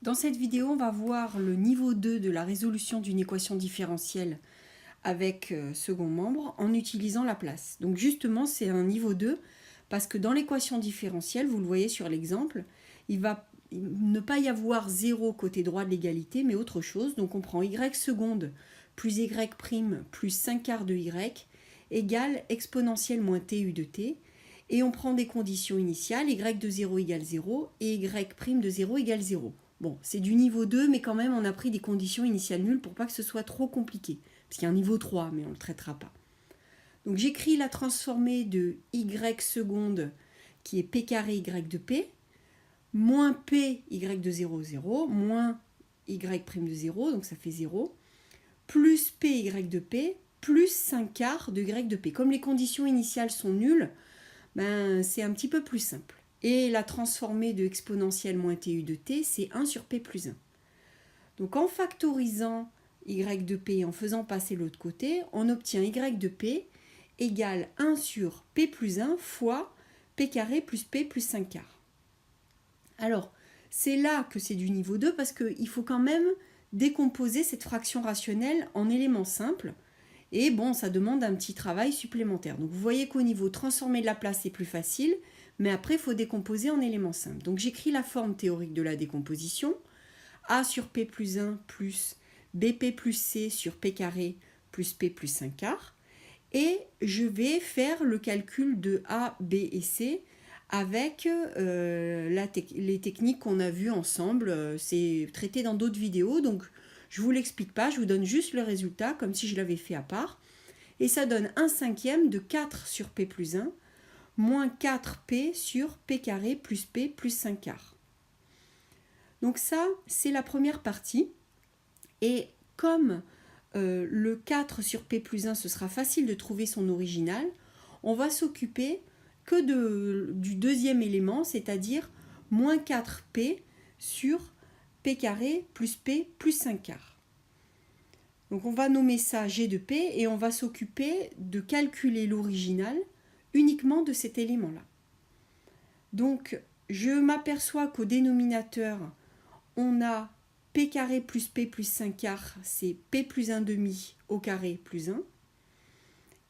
Dans cette vidéo, on va voir le niveau 2 de la résolution d'une équation différentielle avec second membre en utilisant la place. Donc justement, c'est un niveau 2 parce que dans l'équation différentielle, vous le voyez sur l'exemple, il va ne pas y avoir 0 côté droit de l'égalité, mais autre chose. Donc on prend y seconde plus y' plus 5 quarts de y égale exponentielle moins tu de t. Et on prend des conditions initiales, y de 0 égale 0 et y' de 0 égale 0. Bon, c'est du niveau 2, mais quand même, on a pris des conditions initiales nulles pour pas que ce soit trop compliqué. Parce qu'il y a un niveau 3, mais on ne le traitera pas. Donc j'écris la transformée de y seconde, qui est p carré y de p, moins p y de 0, 0, moins y' de 0, donc ça fait 0, plus p y de p, plus 5 quarts de y de p. Comme les conditions initiales sont nulles, ben, c'est un petit peu plus simple. Et la transformée de exponentielle moins tu de t, c'est 1 sur p plus 1. Donc en factorisant y de p et en faisant passer l'autre côté, on obtient y de p égale 1 sur p plus 1 fois p carré plus p plus 5 quarts. Alors, c'est là que c'est du niveau 2 parce qu'il faut quand même décomposer cette fraction rationnelle en éléments simples. Et bon, ça demande un petit travail supplémentaire. Donc vous voyez qu'au niveau transformer de la place, c'est plus facile, mais après, il faut décomposer en éléments simples. Donc j'écris la forme théorique de la décomposition. A sur P plus 1 plus BP plus C sur P carré plus P plus 5 quarts. Et je vais faire le calcul de A, B et C avec les techniques qu'on a vues ensemble. C'est traité dans d'autres vidéos, donc je ne vous l'explique pas, je vous donne juste le résultat comme si je l'avais fait à part. Et ça donne 1/5 de 4 sur P plus 1 moins 4P sur P carré plus P plus 5 quarts. Donc ça, c'est la première partie. Et comme le 4 sur P plus 1, ce sera facile de trouver son original, on va s'occuper que du deuxième élément, c'est-à-dire moins 4P sur P carré plus P plus 5 quarts. Donc on va nommer ça G de P et on va s'occuper de calculer l'original uniquement de cet élément-là. Donc je m'aperçois qu'au dénominateur, on a P carré plus P plus 5 quarts, c'est P plus 1 demi au carré plus 1.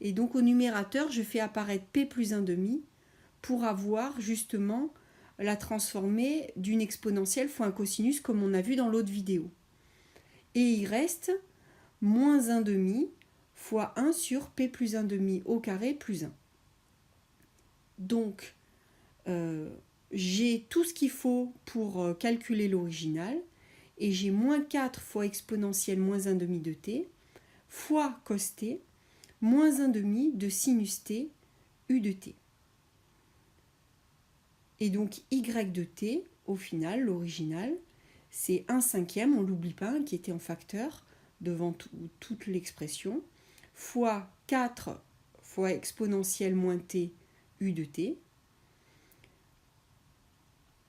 Et donc au numérateur, je fais apparaître P plus 1 demi pour avoir justement la transformée d'une exponentielle fois un cosinus comme on a vu dans l'autre vidéo. Et il reste moins 1 demi fois 1 sur P plus 1 demi au carré plus 1. Donc, j'ai tout ce qu'il faut pour calculer l'original et j'ai moins 4 fois exponentielle moins 1 demi de t fois cos t moins 1 demi de sinus t u de t. Et donc y de t, au final, l'original, c'est 1/5, on ne l'oublie pas, qui était en facteur devant toute l'expression, fois 4 fois exponentielle moins t u de t,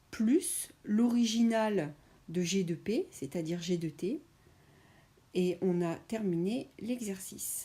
plus l'original de G de P, c'est-à-dire G de T, et on a terminé l'exercice.